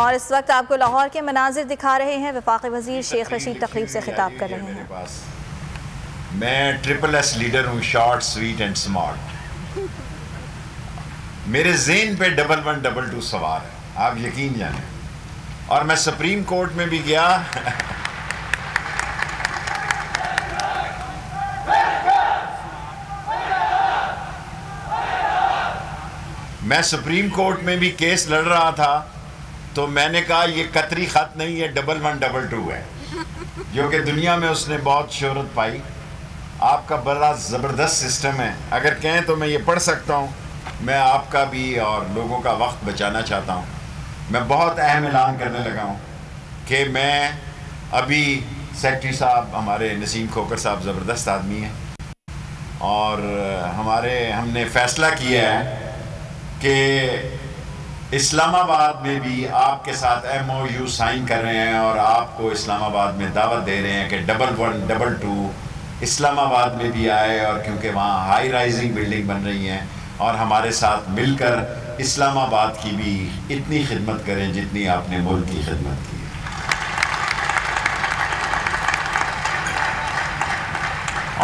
اور اس وقت آپ کو لاہور کے مناظر دکھا رہے ہیں۔ وفاقی وزیر شیخ رشید تقریب سے خطاب کر رہے ہیں۔ میں ٹرپل ایس لیڈر ہوں، شارٹ سویٹ اینڈ سمارٹ۔ میرے ذہن پہ 1122 سوار ہے، آپ یقین جانیں۔ اور میں سپریم کورٹ میں بھی گیا میں سپریم کورٹ میں بھی کیس لڑ رہا تھا، تو میں نے کہا یہ قطری خط نہیں ہے، 1122 ہے، جو کہ دنیا میں اس نے بہت شہرت پائی۔ آپ کا بڑا زبردست سسٹم ہے، اگر کہیں تو میں یہ پڑھ سکتا ہوں۔ میں آپ کا بھی اور لوگوں کا وقت بچانا چاہتا ہوں۔ میں بہت اہم اعلان کرنے لگا ہوں کہ میں ابھی سیکٹری صاحب ہمارے نسیم کھوکر صاحب زبردست آدمی ہیں، اور ہم نے فیصلہ کیا ہے کہ اسلام آباد میں بھی آپ کے ساتھ MOU سائن کر رہے ہیں، اور آپ کو اسلام آباد میں دعوت دے رہے ہیں کہ 1122 اسلام آباد میں بھی آئے، اور کیونکہ وہاں ہائی رائزنگ بلڈنگ بن رہی ہیں، اور ہمارے ساتھ مل کر اسلام آباد کی بھی اتنی خدمت کریں جتنی آپ نے ملک کی خدمت کی ہے۔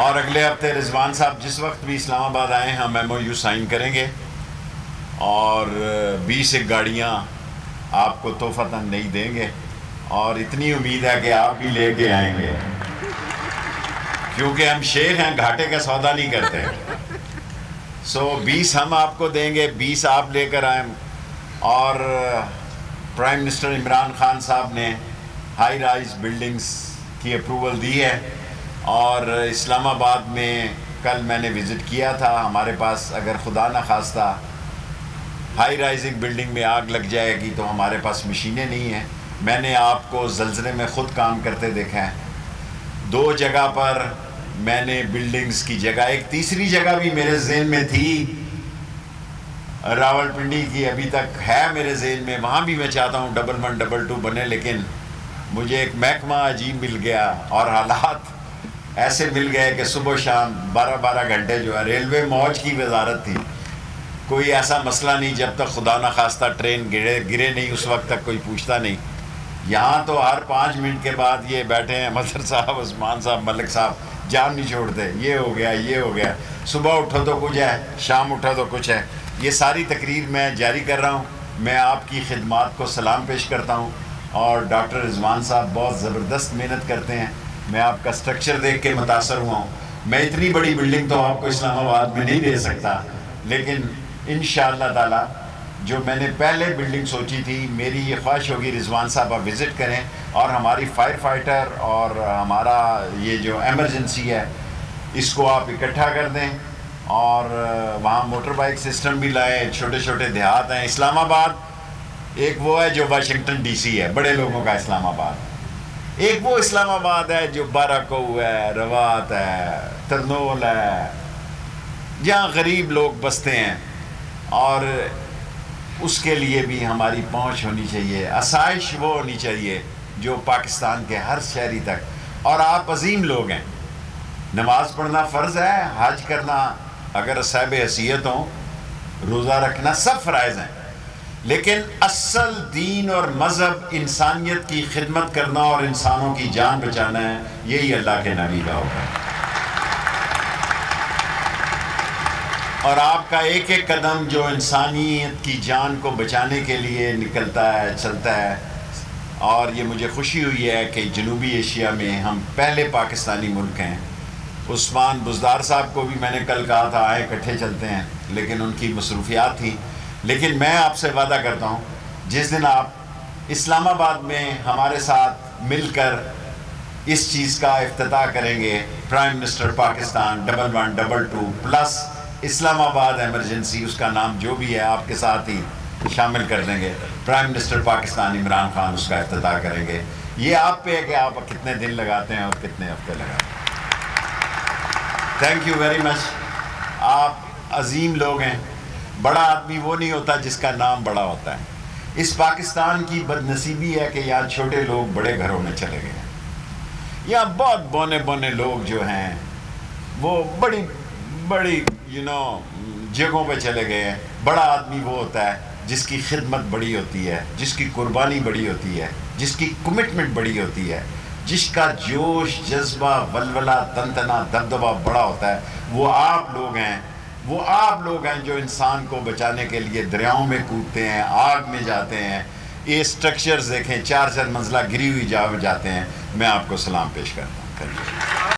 اور اگلے ہفتے رضوان صاحب جس وقت بھی اسلام آباد آئے ہیں، ہم MOU سائن کریں گے، اور 20 گاڑیاں آپ کو تحفتاً نہیں دیں گے، اور اتنی امید ہے کہ آپ بھی لے کے آئیں گے، کیونکہ ہم شیخ ہیں، گھاٹے کا سودا نہیں کرتے۔ 20 ہم آپ کو دیں گے، 20 آپ لے کر آئیں۔ اور پرائم منسٹر عمران خان صاحب نے ہائی رائز بلڈنگز کی اپروول دی ہے، اور اسلام آباد میں کل میں نے وزٹ کیا تھا۔ ہمارے پاس اگر خدا نہ خواستہ ہائی رائزنگ بلڈنگ میں آگ لگ جائے گی تو ہمارے پاس مشینیں نہیں ہیں۔ میں نے آپ کو زلزلے میں خود کام کرتے دیکھا ہے۔ 2 جگہ پر میں نے بلڈنگز کی جگہ، ایک تیسری جگہ بھی میرے ذہن میں تھی، راول پنڈی کی ابھی تک ہے میرے ذہن میں، وہاں بھی میں چاہتا ہوں 1122 بنے، لیکن مجھے ایک محکمہ عجیب مل گیا، اور حالات ایسے مل گئے کہ صبح شام 12 گھنٹے جو ہے، ریلوے موج کی وزارت تھی، کوئی ایسا مسئلہ نہیں جب تک خدا نہ خواستہ ٹرین گرے نہیں، اس وقت تک کوئی پوچھتا نہیں۔ یہاں تو ہر 5 منٹ کے بعد یہ بیٹھے ہیں، مظہر صاحب، عثمان صاحب، ملک صاحب، جان نہیں چھوڑتے، یہ ہو گیا، یہ ہو گیا، صبح اٹھو تو کچھ ہے، شام اٹھو تو کچھ ہے۔ یہ ساری تقریر میں جاری کر رہا ہوں۔ میں آپ کی خدمات کو سلام پیش کرتا ہوں، اور ڈاکٹر رضوان صاحب بہت زبردست محنت کرتے ہیں۔ میں آپ کا سٹرکچر دیکھ کے متاثر ہوا ہوں۔ میں اتنی بڑی بلڈنگ تو آپ کو اسلام آباد میں نہیں دے سکتا، لیکن انشاءاللہ تعالی جو میں نے پہلے بلڈنگ سوچی تھی، میری یہ خواہش ہوگی رضوان صاحب آپ وزٹ کریں، اور ہماری فائر فائٹر اور ہمارا یہ جو ایمرجنسی ہے اس کو آپ اکٹھا کر دیں، اور وہاں موٹر بائک سسٹم بھی لائیں۔ چھوٹے چھوٹے دیہات ہیں اسلام آباد، ایک وہ ہے جو واشنگٹن DC ہے، بڑے لوگوں کا اسلام آباد، ایک وہ اسلام آباد ہے جو بارہکو ہے، روات ہے، ترنول ہے، جہاں غریب لوگ بستے ہیں، اور اس کے لیے بھی ہماری پہنچ ہونی چاہیے، آسائش وہ ہونی چاہیے جو پاکستان کے ہر شہری تک۔ اور آپ عظیم لوگ ہیں، نماز پڑھنا فرض ہے، حج کرنا اگر صاحب حیثیت ہوں، روزہ رکھنا سب فرائض ہیں، لیکن اصل دین اور مذہب انسانیت کی خدمت کرنا اور انسانوں کی جان بچانا ہے، یہی اللہ کے نبی کا حکم ہے۔ اور آپ کا ایک ایک قدم جو انسانیت کی جان کو بچانے کے لیے نکلتا ہے، چلتا ہے، اور یہ مجھے خوشی ہوئی ہے کہ جنوبی ایشیا میں ہم پہلے پاکستانی ملک ہیں۔ عثمان بزدار صاحب کو بھی میں نے کل کہا تھا آئے اکٹھے چلتے ہیں، لیکن ان کی مصروفیات تھیں۔ لیکن میں آپ سے وعدہ کرتا ہوں، جس دن آپ اسلام آباد میں ہمارے ساتھ مل کر اس چیز کا افتتاح کریں گے، پرائم منسٹر پاکستان 1122 پلس اسلام آباد ایمرجنسی، اس کا نام جو بھی ہے آپ کے ساتھ ہی شامل کر دیں گے، پرائم منسٹر پاکستان عمران خان اس کا افتتاح کریں گے۔ یہ آپ پہ ہے کہ آپ کتنے دن لگاتے ہیں اور کتنے ہفتے لگاتے ہیں۔ تھینک یو ویری مچ، آپ عظیم لوگ ہیں۔ بڑا آدمی وہ نہیں ہوتا جس کا نام بڑا ہوتا ہے۔ اس پاکستان کی بد نصیبی ہے کہ یہاں چھوٹے لوگ بڑے گھروں میں چلے گئے ہیں۔ یہاں بہت بونے بونے لوگ جو ہیں وہ بڑی جگہوں پہ چلے گئے ہیں۔ بڑا آدمی وہ ہوتا ہے جس کی خدمت بڑی ہوتی ہے، جس کی قربانی بڑی ہوتی ہے، جس کی کمٹمنٹ بڑی ہوتی ہے، جس کا جوش، جذبہ، ولولہ، تنتنا، دبدبہ بڑا ہوتا ہے، وہ آپ لوگ ہیں. وہ آپ لوگ ہیں جو انسان کو بچانے کے لیے دریاؤں میں کودتے ہیں، آگ میں جاتے ہیں. یہ سٹرکچرز دیکھیں، 4 منزلہ گری ہوئی جاتے ہیں. میں آپ کو سلام پیش کرتا ہوں.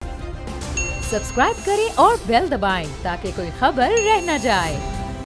سبسکرائب کریں اور بیل دبائیں تاکہ کوئی خبر رہ نہ جائے.